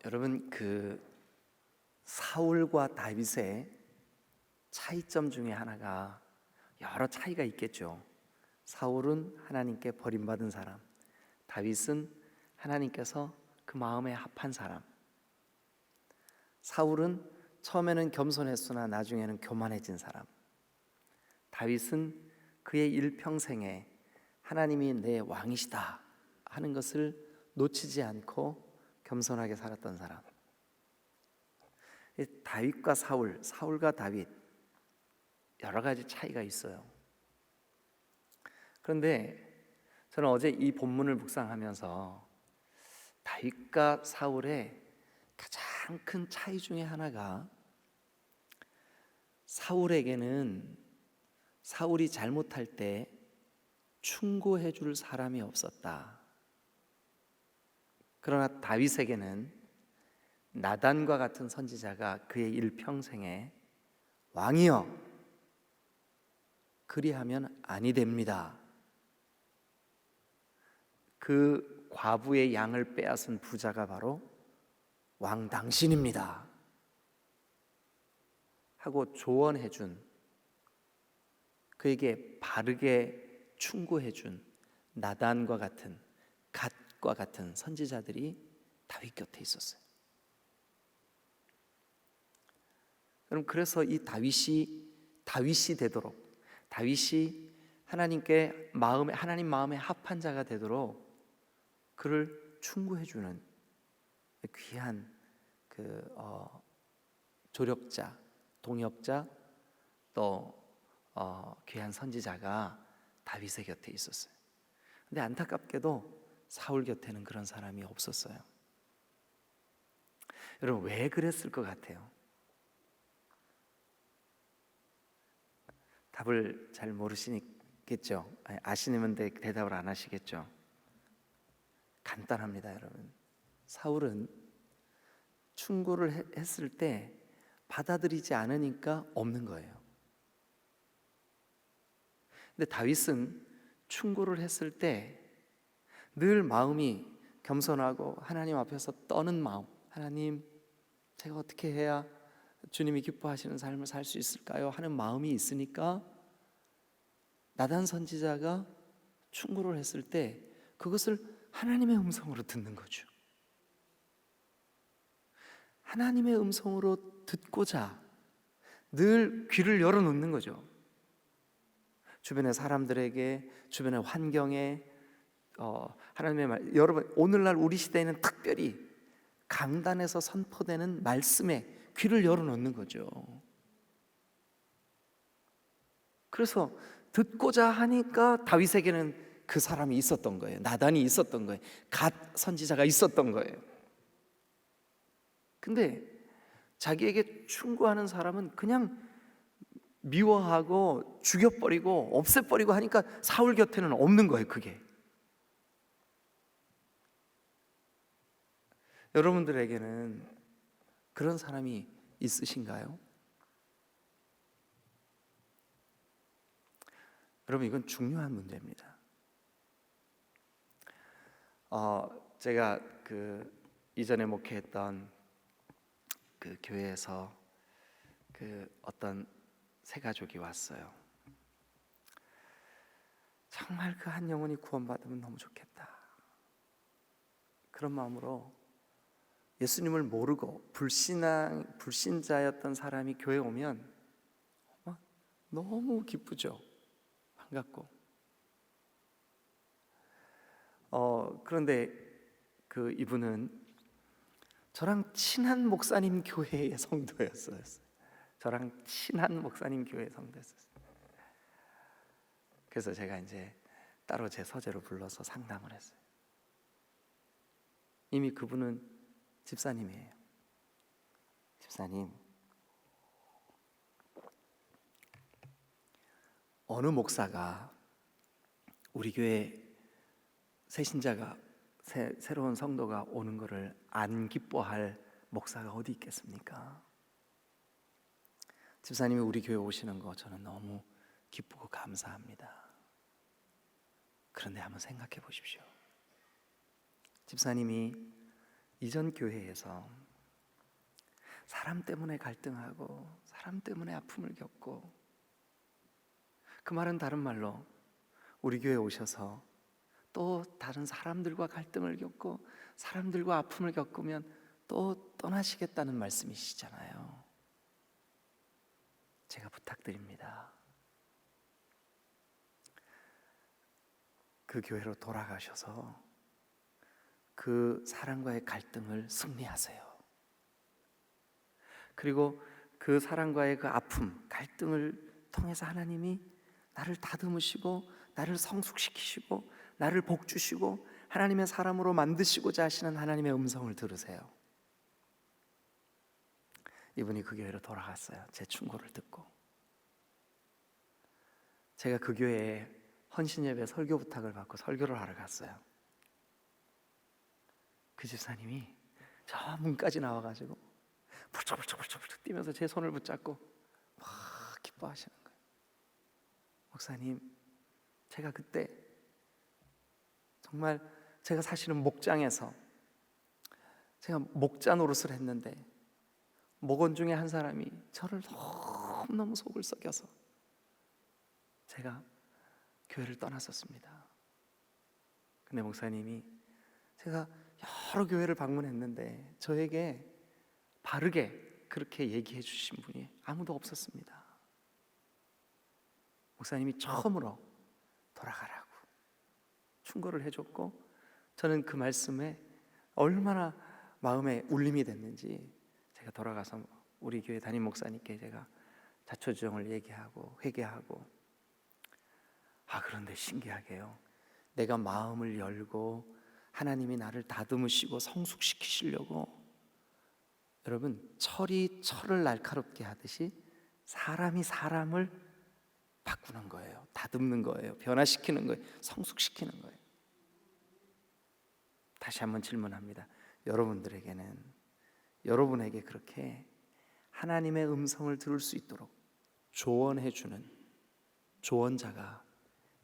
여러분, 사울과 다윗의 차이점 중에 하나가, 여러 차이가 있겠죠. 사울은 하나님께 버림받은 사람, 다윗은 하나님께서 그 마음에 합한 사람. 사울은 처음에는 겸손했으나 나중에는 교만해진 사람. 다윗은 그의 일평생에 하나님이 내 왕이시다 하는 것을 놓치지 않고 겸손하게 살았던 사람. 다윗과 사울, 사울과 다윗, 여러 가지 차이가 있어요. 그런데 저는 어제 이 본문을 묵상하면서 다윗과 사울의 가장 큰 차이 중에 하나가, 사울에게는 사울이 잘못할 때 충고해 줄 사람이 없었다. 그러나 다윗에게는 나단과 같은 선지자가 그의 일평생에 왕이여 그리하면 아니 됩니다, 그 과부의 양을 빼앗은 부자가 바로 왕 당신입니다 하고 조언해 준, 그에게 바르게 충고해 준 나단과 같은, 갓과 같은 선지자들이 다윗 곁에 있었어요. 그럼 그래서 이 다윗이 되도록, 다윗이 하나님께 하나님 마음에 합한 자가 되도록 그를 충고해 주는 귀한 조력자, 동역자, 또 귀한 선지자가 다윗의 곁에 있었어요. 근데 안타깝게도 사울 곁에는 그런 사람이 없었어요. 여러분, 왜 그랬을 것 같아요? 답을 잘 모르시겠죠? 아시는 대답을 안 하시겠죠? 간단합니다, 여러분. 사울은 충고를 했을 때 받아들이지 않으니까 없는 거예요. 근데 다윗은 충고를 했을 때 늘 마음이 겸손하고 하나님 앞에서 떠는 마음, 하나님, 제가 어떻게 해야 주님이 기뻐하시는 삶을 살 수 있을까요? 하는 마음이 있으니까 나단 선지자가 충고를 했을 때 그것을 하나님의 음성으로 듣는 거죠. 하나님의 음성으로 듣고자 늘 귀를 열어놓는 거죠. 주변의 사람들에게, 주변의 환경에, 하나님의 말, 여러분, 오늘날 우리 시대에는 특별히 강단에서 선포되는 말씀에 귀를 열어놓는 거죠. 그래서 듣고자 하니까 다윗에게는 그 사람이 있었던 거예요. 나단이 있었던 거예요. 갓 선지자가 있었던 거예요. 근데 자기에게 충고하는 사람은 그냥 미워하고 죽여버리고 없애버리고 하니까 사울 곁에는 없는 거예요. 그게 여러분들에게는 그런 사람이 있으신가요? 여러분, 이건 중요한 문제입니다. 제가 이전에 목회했던 그 교회에서 어떤 세 가족이 왔어요. 정말 그 한 영혼이 구원받으면 너무 좋겠다, 그런 마음으로 예수님을 모르고 불신자였던 사람이 교회에 오면 너무 기쁘죠. 반갑고. 그런데 이분은 저랑 친한 목사님 교회의 성도였어요. 저랑 친한 목사님 교회의 성도였어요. 그래서 제가 이제 따로 제 서재로 불러서 상담을 했어요. 이미 그분은 집사님이에요. 집사님, 어느 목사가 우리 교회 새신자가 새로운 성도가 오는 것을 안 기뻐할 목사가 어디 있겠습니까? 집사님이 우리 교회 오시는 거 저는 너무 기쁘고 감사합니다. 그런데 한번 생각해 보십시오. 집사님이 이전 교회에서 사람 때문에 갈등하고 사람 때문에 아픔을 겪고, 그 말은 다른 말로 우리 교회에 오셔서 또 다른 사람들과 갈등을 겪고 사람들과 아픔을 겪으면 또 떠나시겠다는 말씀이시잖아요. 제가 부탁드립니다. 그 교회로 돌아가셔서 그 사람과의 갈등을 승리하세요. 그리고 그 사람과의 그 아픔, 갈등을 통해서 하나님이 나를 다듬으시고 나를 성숙시키시고 나를 복주시고 하나님의 사람으로 만드시고자 하시는 하나님의 음성을 들으세요. 이분이 그 교회로 돌아갔어요. 제 충고를 듣고. 제가 그 교회에 헌신예배 설교 부탁을 받고 설교를 하러 갔어요. 그 집사님이 저 문까지 나와가지고 불쩍불쩍 뛰면서 제 손을 붙잡고 막 기뻐하시는 거예요. 목사님, 제가 그때 정말 제가 사실은 목장에서 제가 목자 노릇을 했는데 목원 중에 한 사람이 저를 너무너무 속을 썩여서 제가 교회를 떠났었습니다. 근데 목사님이 제가 여러 교회를 방문했는데 저에게 바르게 그렇게 얘기해 주신 분이 아무도 없었습니다. 목사님이 처음으로 돌아가라고 충고를 해줬고, 저는 그 말씀에 얼마나 마음에 울림이 됐는지 제가 돌아가서 우리 교회 담임 목사님께 제가 자초지종을 얘기하고 회개하고, 그런데 신기하게요, 내가 마음을 열고 하나님이 나를 다듬으시고 성숙시키시려고, 여러분, 철이 철을 날카롭게 하듯이 사람이 사람을 바꾸는 거예요. 다듬는 거예요. 변화시키는 거예요. 성숙시키는 거예요. 다시 한번 질문합니다. 여러분에게 그렇게 하나님의 음성을 들을 수 있도록 조언해 주는 조언자가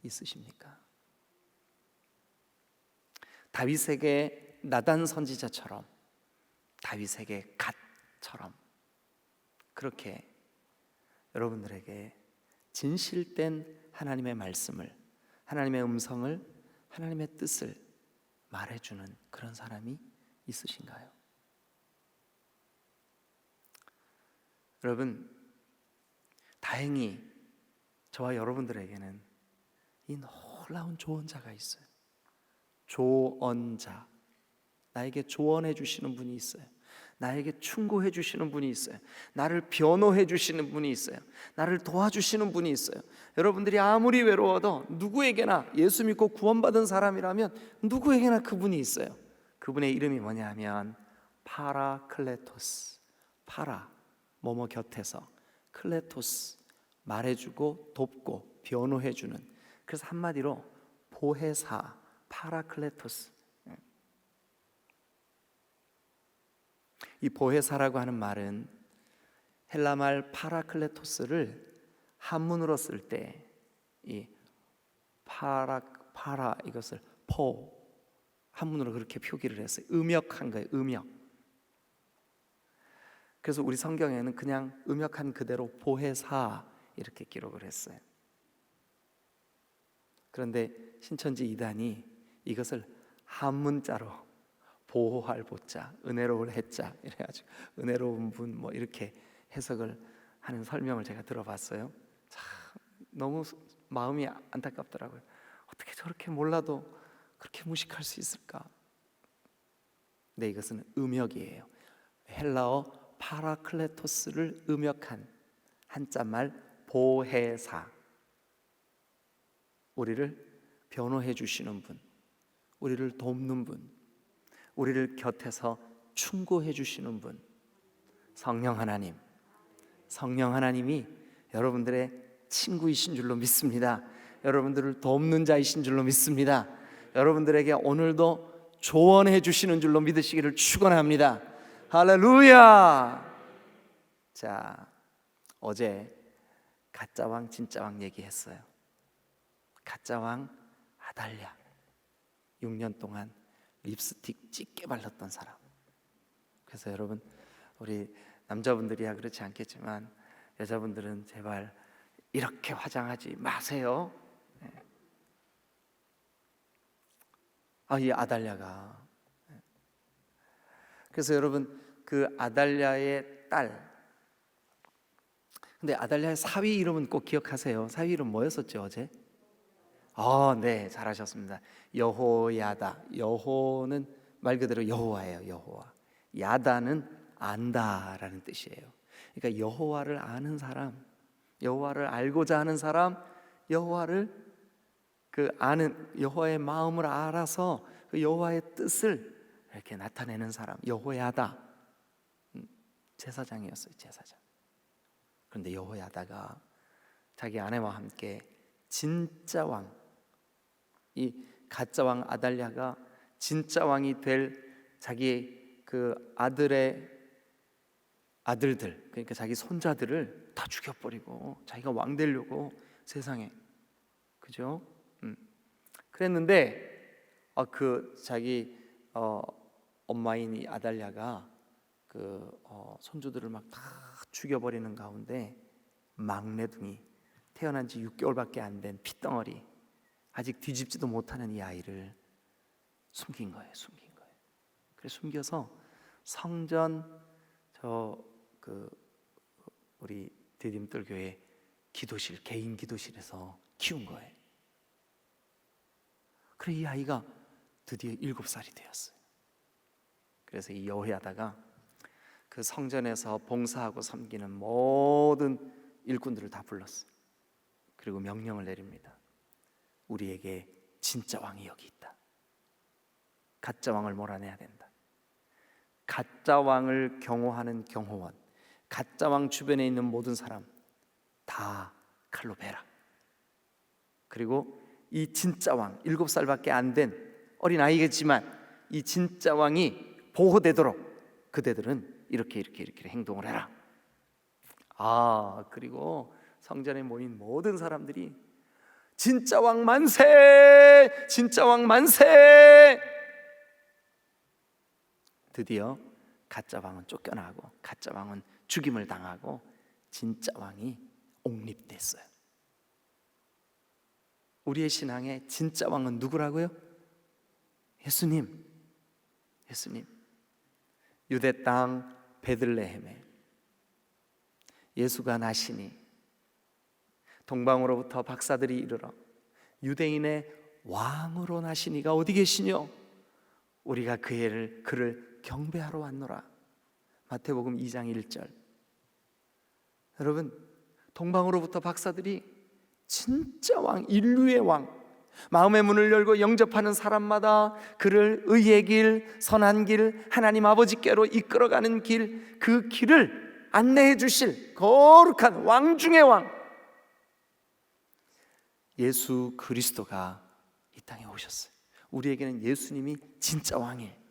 있으십니까? 다윗에게 나단 선지자처럼, 다윗에게 갓처럼 그렇게 여러분들에게 진실된 하나님의 말씀을, 하나님의 음성을, 하나님의 뜻을 말해주는 그런 사람이 있으신가요? 여러분, 다행히 저와 여러분들에게는 이 놀라운 조언자가 있어요. 조언자, 나에게 조언해 주시는 분이 있어요. 나에게 충고해 주시는 분이 있어요. 나를 변호해 주시는 분이 있어요. 나를 도와주시는 분이 있어요. 여러분들이 아무리 외로워도 누구에게나, 예수 믿고 구원받은 사람이라면 누구에게나 그분이 있어요. 그분의 이름이 뭐냐 하면 파라클레토스. 파라, 뭐뭐 곁에서, 클레토스, 말해주고 돕고 변호해주는, 그래서 한마디로 보혜사, 파라클레토스. 이 보혜사라고 하는 말은 헬라말 파라클레토스를 한문으로 쓸 때 이 파라 이것을 한문으로 그렇게 표기를 했어요. 음역한 거예요. 음역. 그래서 우리 성경에는 그냥 음역한 그대로 보혜사 이렇게 기록을 했어요. 그런데 신천지 이단이 이것을 한문자로 보호할 보자, 은혜로울 해자 이래가지고 은혜로운 분 뭐 이렇게 해석을 하는 설명을 제가 들어봤어요. 참 너무 마음이 안타깝더라고요. 어떻게 저렇게 몰라도 그렇게 무식할 수 있을까? 근데 이것은 음역이에요. 헬라어 파라클레토스를 음역한 한자말 보혜사, 우리를 변호해 주시는 분, 우리를 돕는 분, 우리를 곁에서 충고해 주시는 분, 성령 하나님. 성령 하나님이 여러분들의 친구이신 줄로 믿습니다. 여러분들을 돕는 자이신 줄로 믿습니다. 여러분들에게 오늘도 조언해 주시는 줄로 믿으시기를 축원합니다. 할렐루야. 자, 어제 가짜왕 진짜왕 얘기했어요. 가짜왕 아달랴, 6년 동안 립스틱 짙게 발랐던 사람. 그래서 여러분, 우리 남자분들이야 그렇지 않겠지만 여자분들은 제발 이렇게 화장하지 마세요. 이 아달랴가, 그래서 여러분, 그 아달랴의 딸, 근데 아달랴의 사위 이름은 꼭 기억하세요. 사위 이름 뭐였었죠 어제? 네, 잘하셨습니다. 여호야다. 여호는 말 그대로 여호와예요. 여호와. 야다는 안다라는 뜻이에요. 그러니까 여호와를 아는 사람, 여호와를 알고자 하는 사람, 여호와를 아는, 여호와의 마음을 알아서 그 여호와의 뜻을 이렇게 나타내는 사람, 여호야다. 제사장이었어요. 제사장. 그런데 여호야다가 자기 아내와 함께 진짜 왕, 이 가짜 왕 아달랴가 진짜 왕이 될 자기 그 아들의 아들들, 그러니까 자기 손자들을 다 죽여버리고 자기가 왕 되려고 세상에, 그죠? 그랬는데 그 자기 엄마인 이 아달랴가 그 손주들을 막 다 죽여버리는 가운데 막내둥이, 태어난 지 6개월밖에 안 된 핏덩어리, 아직 뒤집지도 못하는 이 아이를 숨긴 거예요. 그래서 숨겨서 성전 우리 디딤돌 교회 기도실, 개인 기도실에서 키운 거예요. 그래 이 아이가 드디어 7살이 되었어요. 그래서 이 여호야다가 그 성전에서 봉사하고 섬기는 모든 일꾼들을 다 불렀어요. 그리고 명령을 내립니다. 우리에게 진짜 왕이 여기 있다. 가짜 왕을 몰아내야 된다. 가짜 왕을 경호하는 경호원, 가짜 왕 주변에 있는 모든 사람 다 칼로 베라. 그리고 이 진짜 왕, 7살밖에 안 된 어린 아이겠지만 이 진짜 왕이 보호되도록 그대들은 이렇게 행동을 해라. 그리고 성전에 모인 모든 사람들이 진짜 왕 만세! 진짜 왕 만세! 드디어 가짜 왕은 쫓겨나고 가짜 왕은 죽임을 당하고 진짜 왕이 옹립됐어요. 우리의 신앙의 진짜 왕은 누구라고요? 예수님. 유대 땅 베들레헴에 예수가 나시니 동방으로부터 박사들이 이르러 유대인의 왕으로 나시니가 어디 계시뇨? 우리가 그를 경배하러 왔노라. 마태복음 2장 1절. 여러분, 동방으로부터 박사들이 진짜 왕, 인류의 왕, 마음의 문을 열고 영접하는 사람마다 그를 의의 길, 선한 길, 하나님 아버지께로 이끌어가는 길, 그 길을 안내해 주실 거룩한 왕 중의 왕 예수 그리스도가 이 땅에 오셨어요. 우리에게는 예수님이 진짜 왕이에요.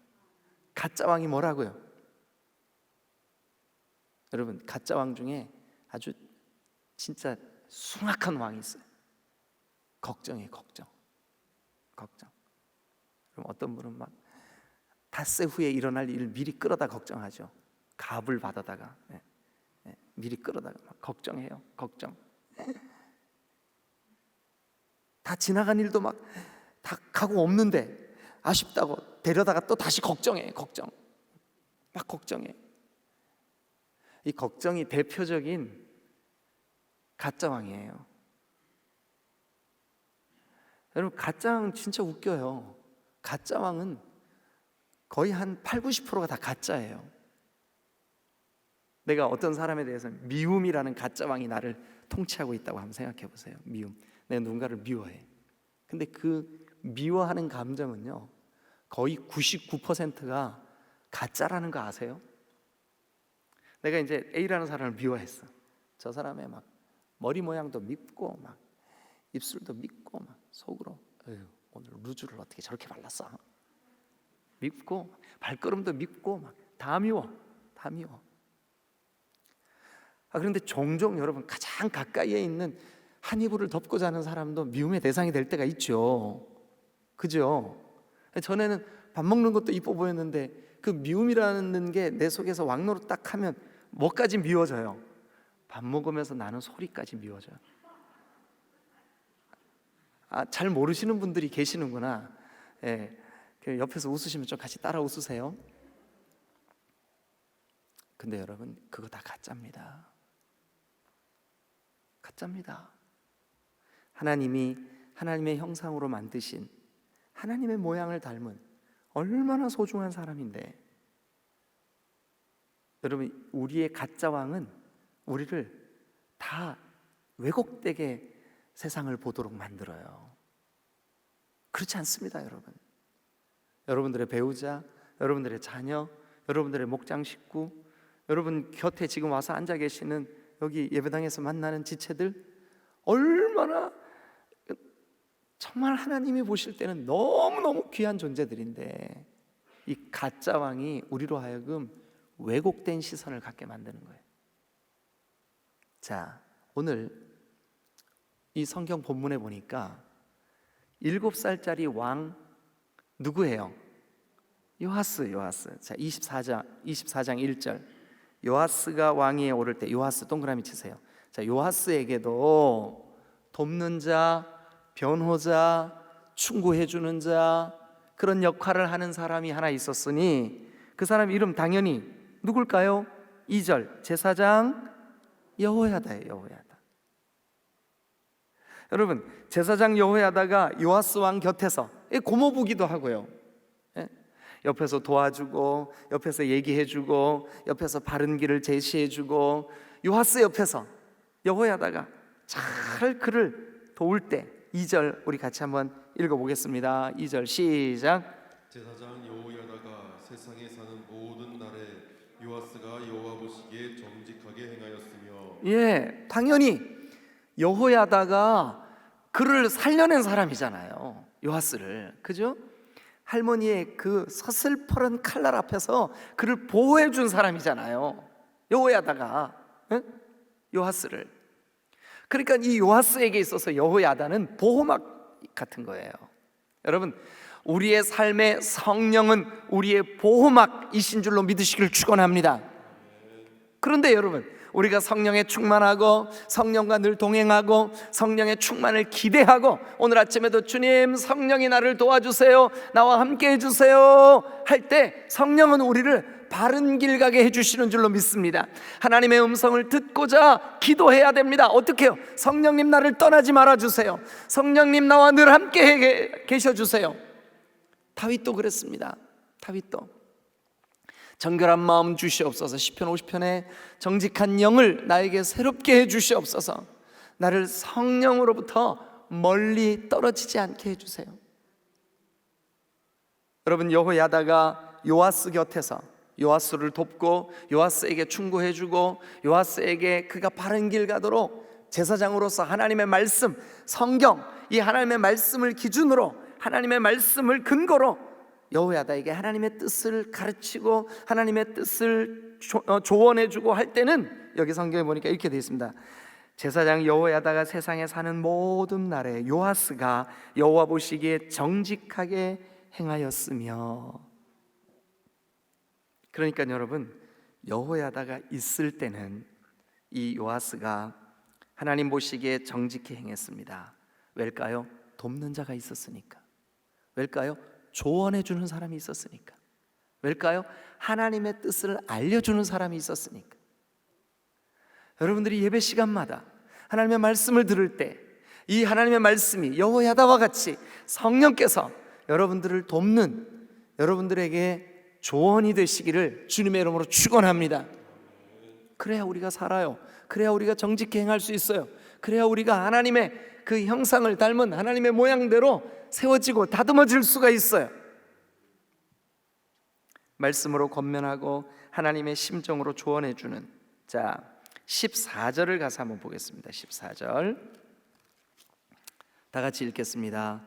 가짜 왕이 뭐라고요? 여러분, 가짜 왕 중에 아주 진짜 숭악한 왕이 있어요. 걱정이에요. 걱정. 그럼 어떤 분은 막 닷새 후에 일어날 일을 미리 끌어다 걱정하죠. 갑을 받아다가 미리 끌어다가 막 걱정해요. 걱정. 다 지나간 일도 막 다 가고 없는데 아쉽다고 데려다가 또 다시 걱정해. 막 걱정해. 이 걱정이 대표적인 가짜 왕이에요. 여러분, 가짜 왕은 진짜 웃겨요. 가짜 왕은 거의 한 80~90%가 다 가짜예요. 내가 어떤 사람에 대해서 미움이라는 가짜 왕이 나를 통치하고 있다고 한번 생각해 보세요. 미움. 내가 누군가를 미워해. 근데 그 미워하는 감정은요, 거의 99%가 가짜라는 거 아세요? 내가 이제 A라는 사람을 미워했어. 저 사람의 막 머리 모양도 밉고 막 입술도 밉고 막 속으로 오늘 루즈를 어떻게 저렇게 발랐어? 밉고 발걸음도 밉고 막 다 미워. 그런데 종종 여러분, 가장 가까이에 있는 한 이불을 덮고 자는 사람도 미움의 대상이 될 때가 있죠. 그죠? 전에는 밥 먹는 것도 이뻐 보였는데 그 미움이라는 게 내 속에서 왕노릇 딱 하면 뭐까지 미워져요? 밥 먹으면서 나는 소리까지 미워져요. 잘 모르시는 분들이 계시는구나. 예, 옆에서 웃으시면 좀 같이 따라 웃으세요. 근데 여러분, 그거 다 가짜입니다. 가짜입니다. 하나님이 하나님의 형상으로 만드신, 하나님의 모양을 닮은 얼마나 소중한 사람인데, 여러분, 우리의 가짜 왕은 우리를 다 왜곡되게 세상을 보도록 만들어요. 그렇지 않습니다, 여러분. 여러분들의 배우자, 여러분들의 자녀, 여러분들의 목장 식구, 여러분 곁에 지금 와서 앉아 계시는 여기 예배당에서 만나는 지체들, 얼마나 정말 하나님이 보실 때는 너무너무 귀한 존재들인데, 이 가짜 왕이 우리로 하여금 왜곡된 시선을 갖게 만드는 거예요. 자, 오늘 이 성경 본문에 보니까 7살짜리 왕 누구예요? 요아스. 자, 24장 1절. 요아스가 왕위에 오를 때, 요아스 동그라미 치세요. 자, 요아스에게도 돕는 자, 변호자, 충고해 주는 자, 그런 역할을 하는 사람이 하나 있었으니 그 사람 이름 당연히 누굴까요? 2절 제사장 여호야다예요. 여호야다. 여러분, 제사장 여호야다가 요아스 왕 곁에서 고모부기도 하고요, 옆에서 도와주고, 옆에서 얘기해주고, 옆에서 바른 길을 제시해주고, 요아스 옆에서 여호야다가 잘 그를 도울 때, 2절 우리 같이 한번 읽어보겠습니다. 2절 시작. 제사장 여호야다가 세상에 사는 모든 날에 요아스가 여호와 보시기에 정직하게 행하였으며, 예, 당연히 여호야다가 그를 살려낸 사람이잖아요, 요아스를. 그죠? 할머니의 그 서슬퍼런 칼날 앞에서 그를 보호해 준 사람이잖아요, 여호야다가. 요아스를. 그러니까 이 요아스에게 있어서 여호야다는 보호막 같은 거예요. 여러분, 우리의 삶의 성령은 우리의 보호막이신 줄로 믿으시기를 축원합니다. 그런데 여러분, 우리가 성령에 충만하고 성령과 늘 동행하고 성령의 충만을 기대하고, 오늘 아침에도 주님 성령이 나를 도와주세요, 나와 함께 해주세요 할 때 성령은 우리를 바른 길 가게 해주시는 줄로 믿습니다. 하나님의 음성을 듣고자 기도해야 됩니다. 어떻게 해요? 성령님 나를 떠나지 말아주세요, 성령님 나와 늘 함께 계셔주세요. 다윗도 그랬습니다. 다윗도 정결한 마음 주시옵소서, 시편 50편에 정직한 영을 나에게 새롭게 해주시옵소서, 나를 성령으로부터 멀리 떨어지지 않게 해주세요. 여러분, 여호야다가 요아스 곁에서 요아스를 돕고 요아스에게 충고해주고 요아스에게 그가 바른 길 가도록 제사장으로서 하나님의 말씀, 성경, 이 하나님의 말씀을 기준으로, 하나님의 말씀을 근거로 여호야다에게 하나님의 뜻을 가르치고 하나님의 뜻을 조언해주고 할 때는, 여기 성경에 보니까 이렇게 되어 있습니다. 제사장 여호야다가 세상에 사는 모든 날에 요아스가 여호와 보시기에 정직하게 행하였으며. 그러니까 여러분, 여호야다가 있을 때는 이 요아스가 하나님 보시기에 정직히 행했습니다. 왜일까요? 돕는 자가 있었으니까. 왜일까요? 조언해 주는 사람이 있었으니까. 왜일까요? 하나님의 뜻을 알려주는 사람이 있었으니까. 여러분들이 예배 시간마다 하나님의 말씀을 들을 때 이 하나님의 말씀이 여호야다와 같이 성령께서 여러분들을 돕는, 여러분들에게 조언이 되시기를 주님의 이름으로 축원합니다. 그래야 우리가 살아요. 그래야 우리가 정직히 행할 수 있어요. 그래야 우리가 하나님의 그 형상을 닮은 하나님의 모양대로 세워지고 다듬어질 수가 있어요. 말씀으로 권면하고 하나님의 심정으로 조언해 주는. 자, 14절을 가서 한번 보겠습니다. 14절 다 같이 읽겠습니다.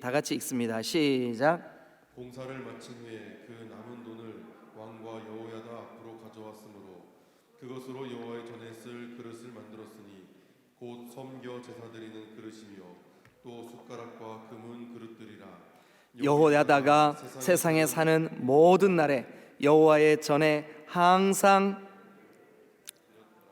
다 같이 읽습니다. 시작. 공사를 마친 후에 그 남은 돈을 왕과 여호야다 앞으로 가져왔으므로 그것으로 여호와의 전에 쓸 그릇을 만들었으니 곧 섬겨 제사 드리는 그릇이며 또 숟가락과 금은 그릇들이라. 여호야다가 세상에 사는 모든 날에 여호와의 전에 항상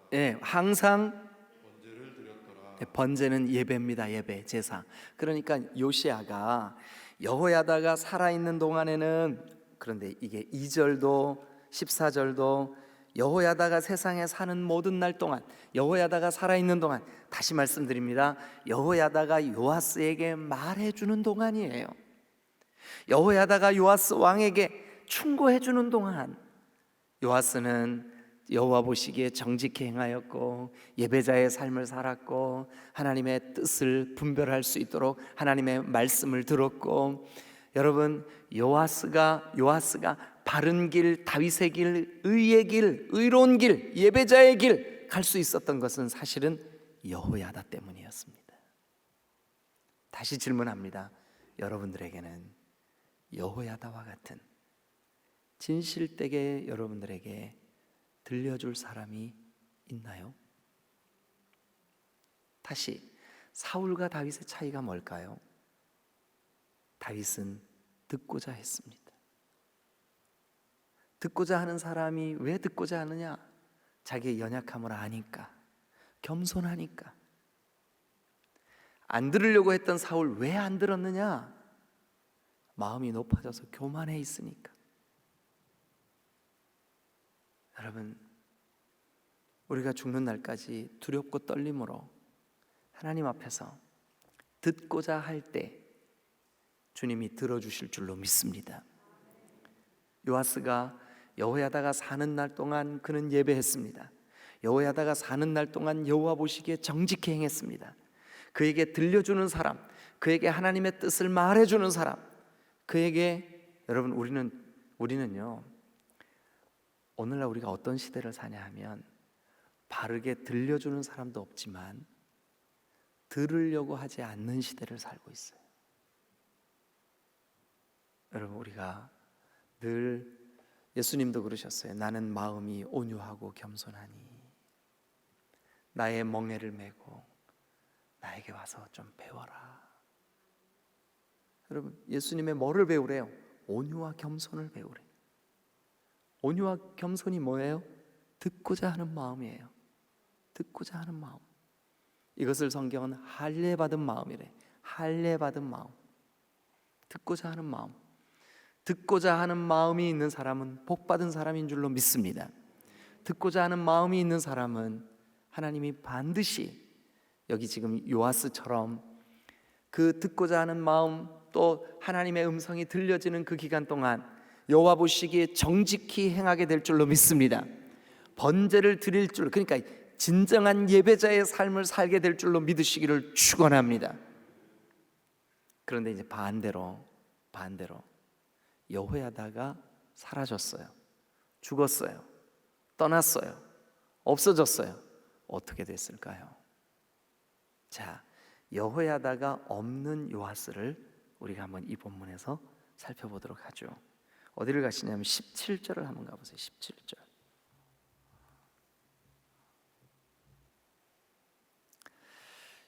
번제를 드렸더라. 번제는 예배입니다. 예배, 제사. 그러니까 요시야가 여호야다가 살아있는 동안에는, 그런데 이게 2절도 14절도 여호야다가 세상에 사는 모든 날 동안, 여호야다가 살아있는 동안, 다시 말씀드립니다, 여호야다가 요아스에게 말해주는 동안이에요. 여호야다가 요아스 왕에게 충고해주는 동안, 요아스는 여호와 보시기에 정직히 행하였고 예배자의 삶을 살았고 하나님의 뜻을 분별할 수 있도록 하나님의 말씀을 들었고, 여러분, 요아스가 바른 길, 다윗의 길, 의의 길, 의로운 길, 예배자의 길 갈 수 있었던 것은 사실은 여호야다 때문이었습니다. 다시 질문합니다. 여러분들에게는 여호야다와 같은 진실되게 여러분들에게 들려줄 사람이 있나요? 다시, 사울과 다윗의 차이가 뭘까요? 다윗은 듣고자 했습니다. 듣고자 하는 사람이 왜 듣고자 하느냐? 자기의 연약함을 아니까, 겸손하니까. 안 들으려고 했던 사울 왜 안 들었느냐? 마음이 높아져서 교만해 있으니까. 여러분, 우리가 죽는 날까지 두렵고 떨림으로 하나님 앞에서 듣고자 할 때 주님이 들어주실 줄로 믿습니다. 요아스가 여호야다가 사는 날 동안 그는 예배했습니다. 여호야다가 사는 날 동안 여호와 보시기에 정직히 행했습니다. 그에게 들려주는 사람, 그에게 하나님의 뜻을 말해주는 사람, 그에게, 여러분, 우리는요, 오늘날 우리가 어떤 시대를 사냐 하면 바르게 들려주는 사람도 없지만 들으려고 하지 않는 시대를 살고 있어요. 여러분, 우리가 늘, 예수님도 그러셨어요. 나는 마음이 온유하고 겸손하니 나의 멍에를 메고 나에게 와서 좀 배워라. 여러분, 예수님의 뭐를 배우래요? 온유와 겸손을 배우래. 온유와 겸손이 뭐예요? 듣고자 하는 마음이에요. 듣고자 하는 마음. 이것을 성경은 할례받은 마음이래. 할례받은 마음. 듣고자 하는 마음. 듣고자 하는 마음이 있는 사람은 복받은 사람인 줄로 믿습니다. 듣고자 하는 마음이 있는 사람은 하나님이 반드시, 여기 지금 요아스처럼 그 듣고자 하는 마음, 또 하나님의 음성이 들려지는 그 기간 동안 여호와 보시기에 정직히 행하게 될 줄로 믿습니다. 번제를 드릴 줄, 그러니까 진정한 예배자의 삶을 살게 될 줄로 믿으시기를 축원합니다. 그런데 이제 반대로 여호야다가 사라졌어요. 죽었어요. 떠났어요. 없어졌어요. 어떻게 됐을까요? 자, 여호야다가 없는 요아스를 우리가 한번 이 본문에서 살펴보도록 하죠. 어디를 가시냐면 17절을 한번 가보세요. 17절.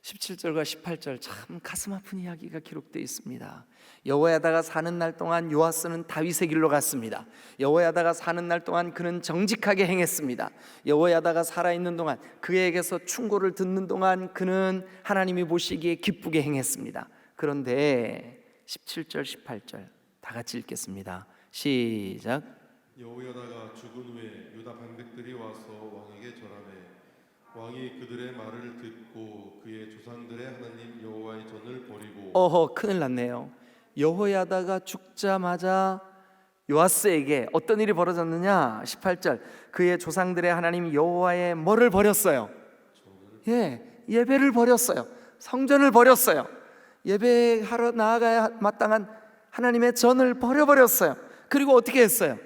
17절과 18절 참 가슴 아픈 이야기가 기록되어 있습니다. 여호야다가 사는 날 동안 요아스는 다윗의 길로 갔습니다. 여호야다가 사는 날 동안 그는 정직하게 행했습니다. 여호야다가 살아있는 동안, 그에게서 충고를 듣는 동안 그는 하나님이 보시기에 기쁘게 행했습니다. 그런데 17절 18절 다 같이 읽겠습니다. 시작. 여호야다가 죽은 후에 유다 방백들이 와서 왕에게 절하매 왕이 그들의 말을 듣고 그의 조상들의 하나님 여호와의 전을 버리고. 큰일 났네요. 여호야다가 죽자마자 요아스에게 어떤 일이 벌어졌느냐? 18절, 그의 조상들의 하나님 여호와의 뭐를 버렸어요? 예배를 버렸어요. 성전을 버렸어요. 예배하러 나아가야 마땅한 하나님의 전을 버려버렸어요. 그리고 어떻게 했어요?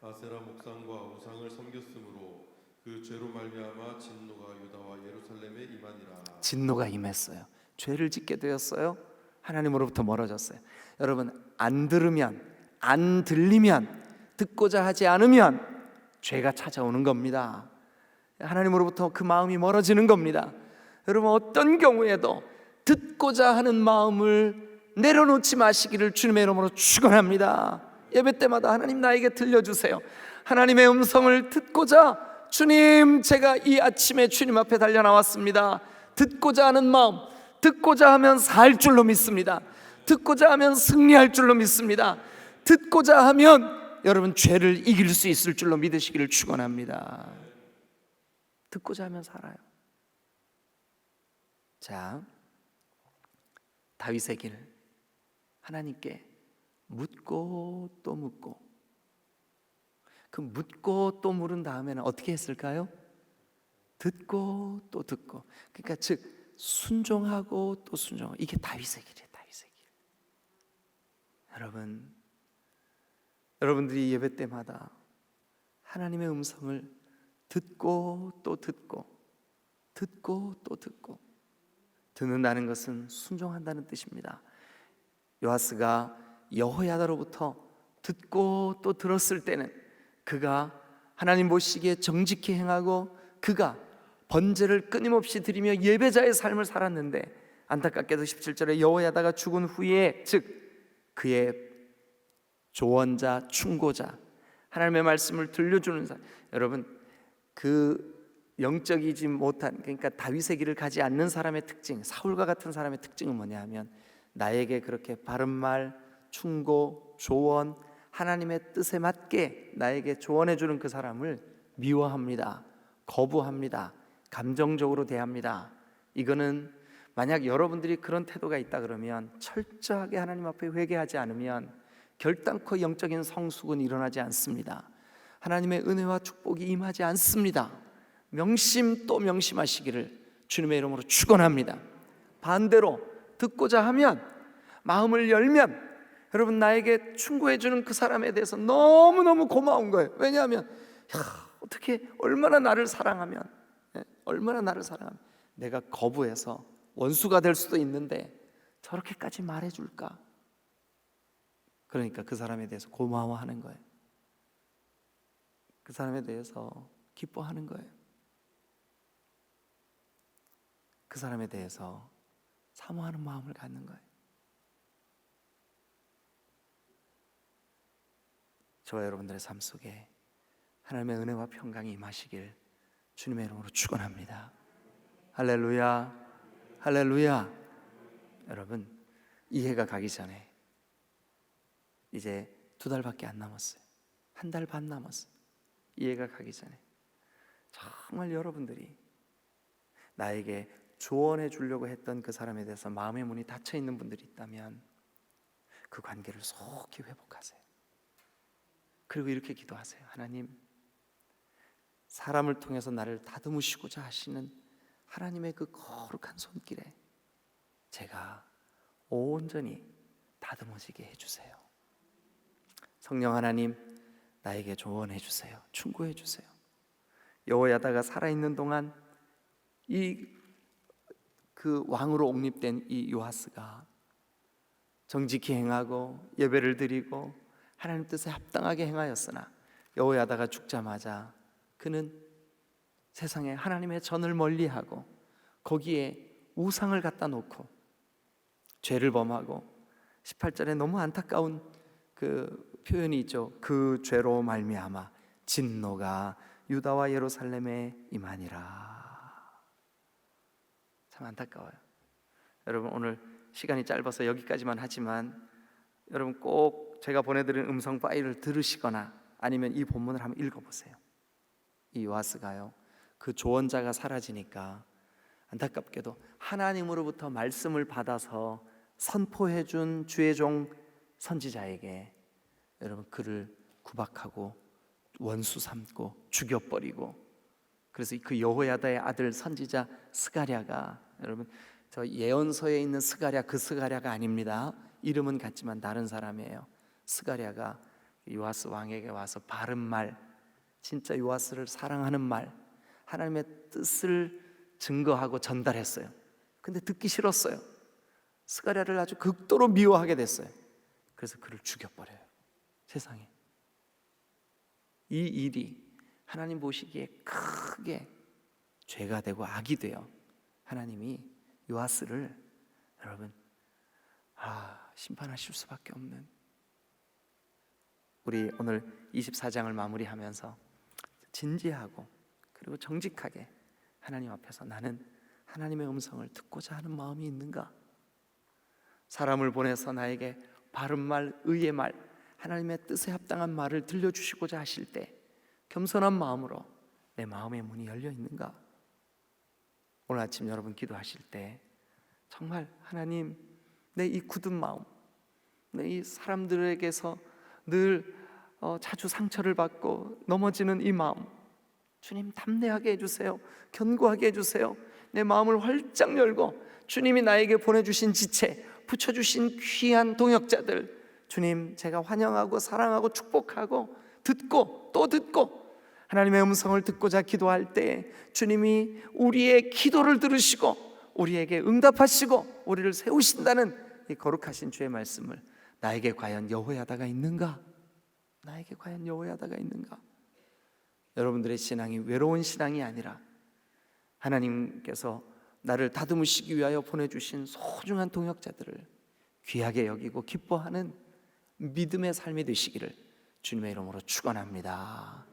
아세라 목상과 우상을 섬겼으므로 그 죄로 말미암아 진노가 유다와 예루살렘에 임하니라. 진노가 임했어요. 죄를 짓게 되었어요. 하나님으로부터 멀어졌어요. 여러분, 안 들으면, 안 들리면, 듣고자 하지 않으면 죄가 찾아오는 겁니다. 하나님으로부터 그 마음이 멀어지는 겁니다. 여러분, 어떤 경우에도 듣고자 하는 마음을 내려놓지 마시기를 주님의 이름으로 축원합니다. 예배 때마다 하나님 나에게 들려주세요. 하나님의 음성을 듣고자 주님 제가 이 아침에 주님 앞에 달려 나왔습니다. 듣고자 하는 마음, 듣고자 하면 살 줄로 믿습니다. 듣고자 하면 승리할 줄로 믿습니다. 듣고자 하면 여러분 죄를 이길 수 있을 줄로 믿으시기를 축원합니다. 듣고자 하면 살아요. 자, 다윗의 길, 하나님께 묻고 또 묻고, 그 묻고 또 물은 다음에는 어떻게 했을까요? 듣고 또 듣고. 그러니까 즉 순종하고 또 순종하고. 이게 다윗의 길이에요. 다윗의 길. 여러분들이 예배 때마다 하나님의 음성을 듣고 또 듣고, 듣고 또 듣고. 듣는다는 것은 순종한다는 뜻입니다. 요아스가 여호야다로부터 듣고 또 들었을 때는 그가 하나님 보시기에 정직히 행하고 그가 번제를 끊임없이 드리며 예배자의 삶을 살았는데, 안타깝게도 17절에 여호야다가 죽은 후에, 즉 그의 조언자, 충고자, 하나님의 말씀을 들려주는 사람, 여러분 그 영적이지 못한, 그러니까 다윗의 길을 가지 않는 사람의 특징, 사울과 같은 사람의 특징은 뭐냐 하면 나에게 그렇게 바른 말, 충고, 조언, 하나님의 뜻에 맞게 나에게 조언해 주는 그 사람을 미워합니다. 거부합니다. 감정적으로 대합니다. 이거는 만약 여러분들이 그런 태도가 있다 그러면 철저하게 하나님 앞에 회개하지 않으면 결단코 영적인 성숙은 일어나지 않습니다. 하나님의 은혜와 축복이 임하지 않습니다. 명심 또 명심하시기를 주님의 이름으로 축원합니다. 반대로 듣고자 하면, 마음을 열면, 여러분 나에게 충고해 주는 그 사람에 대해서 너무너무 고마운 거예요. 왜냐하면 어떻게 얼마나 나를 사랑하면, 얼마나 나를 사랑하면 내가 거부해서 원수가 될 수도 있는데 저렇게까지 말해줄까? 그러니까 그 사람에 대해서 고마워하는 거예요. 그 사람에 대해서 기뻐하는 거예요. 그 사람에 대해서 사모하는 마음을 갖는 거예요. 저와 여러분들의 삶 속에 하나님의 은혜와 평강이 임하시길 주님의 이름으로 축원합니다. 할렐루야, 할렐루야. 여러분, 이 해가 가기 전에 이제 2달밖에 안 남았어요. 1달 반 남았어요. 이 해가 가기 전에 정말 여러분들이 나에게 조언해 주려고 했던 그 사람에 대해서 마음의 문이 닫혀 있는 분들이 있다면 그 관계를 속히 회복하세요. 그리고 이렇게 기도하세요. 하나님, 사람을 통해서 나를 다듬으시고자 하시는 하나님의 그 거룩한 손길에 제가 온전히 다듬어지게 해주세요. 성령 하나님, 나에게 조언해 주세요. 충고해 주세요. 여호야다가 살아있는 동안 그 왕으로 옹립된 이 요아스가 정직히 행하고 예배를 드리고 하나님 뜻에 합당하게 행하였으나 여호야다가 죽자마자 그는 세상에 하나님의 전을 멀리하고 거기에 우상을 갖다 놓고 죄를 범하고, 18절에 너무 안타까운 그 표현이 있죠. 그 죄로 말미암아 진노가 유다와 예루살렘에 임하니라. 참 안타까워요. 여러분, 오늘 시간이 짧아서 여기까지만 하지만 여러분 꼭 제가 보내드린 음성 파일을 들으시거나 아니면 이 본문을 한번 읽어보세요. 이 요아스가요, 그 조언자가 사라지니까 안타깝게도 하나님으로부터 말씀을 받아서 선포해준 주의 종 선지자에게 여러분 그를 구박하고 원수 삼고 죽여버리고, 그래서 그 여호야다의 아들 선지자 스가랴가, 여러분 저 예언서에 있는 스가랴, 그 스가랴가 아닙니다. 이름은 같지만 다른 사람이에요. 스가랴가 요아스 왕에게 와서 바른 말, 진짜 요아스를 사랑하는 말, 하나님의 뜻을 증거하고 전달했어요. 근데 듣기 싫었어요. 스가랴를 아주 극도로 미워하게 됐어요. 그래서 그를 죽여버려요. 세상에 이 일이 하나님 보시기에 크게 죄가 되고 악이 되어 하나님이 요아스를 여러분 심판하실 수밖에 없는, 우리 오늘 24장을 마무리하면서 진지하고 그리고 정직하게 하나님 앞에서 나는 하나님의 음성을 듣고자 하는 마음이 있는가? 사람을 보내서 나에게 바른 말, 의의 말, 하나님의 뜻에 합당한 말을 들려주시고자 하실 때 겸손한 마음으로 내 마음의 문이 열려 있는가? 오늘 아침 여러분 기도하실 때 정말 하나님, 내 이 굳은 마음, 내 이 사람들에게서 늘 자주 상처를 받고 넘어지는 이 마음, 주님 담대하게 해주세요. 견고하게 해주세요. 내 마음을 활짝 열고 주님이 나에게 보내주신 지체, 붙여주신 귀한 동역자들, 주님 제가 환영하고 사랑하고 축복하고 듣고 또 듣고 하나님의 음성을 듣고자 기도할 때 주님이 우리의 기도를 들으시고 우리에게 응답하시고 우리를 세우신다는 이 거룩하신 주의 말씀을 나에게 과연 여호야다가 있는가? 나에게 과연 여호야다가 있는가? 여러분들의 신앙이 외로운 신앙이 아니라 하나님께서 나를 다듬으시기 위하여 보내주신 소중한 동역자들을 귀하게 여기고 기뻐하는 믿음의 삶이 되시기를 주님의 이름으로 축원합니다.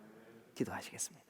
기도하시겠습니다.